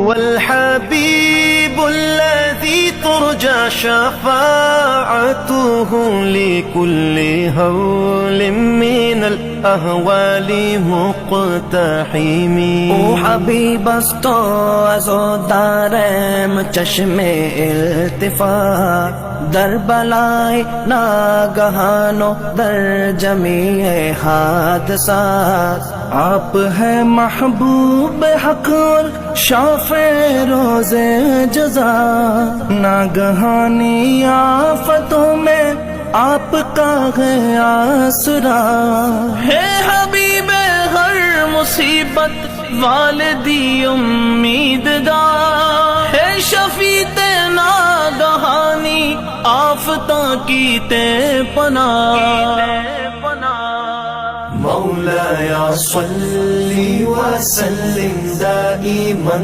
هو الحبيب الذي ترجى شفاعته لكل هول من الأهوال مقتحم. او حبیب است تو از و دارم چشم التفات، در بلای ناگہان و در جمیع حادثات. آپ ہے محبوب حق اور شافع روز جزا، ناگہانی آفتوں میں آپ کا ہے آسرا. ہے حبیب ہر مصیبت والدی امید دار، ہے شفیع ناگہانی آفتوں کی تے پناہ. مولایا صلی وسلم دائما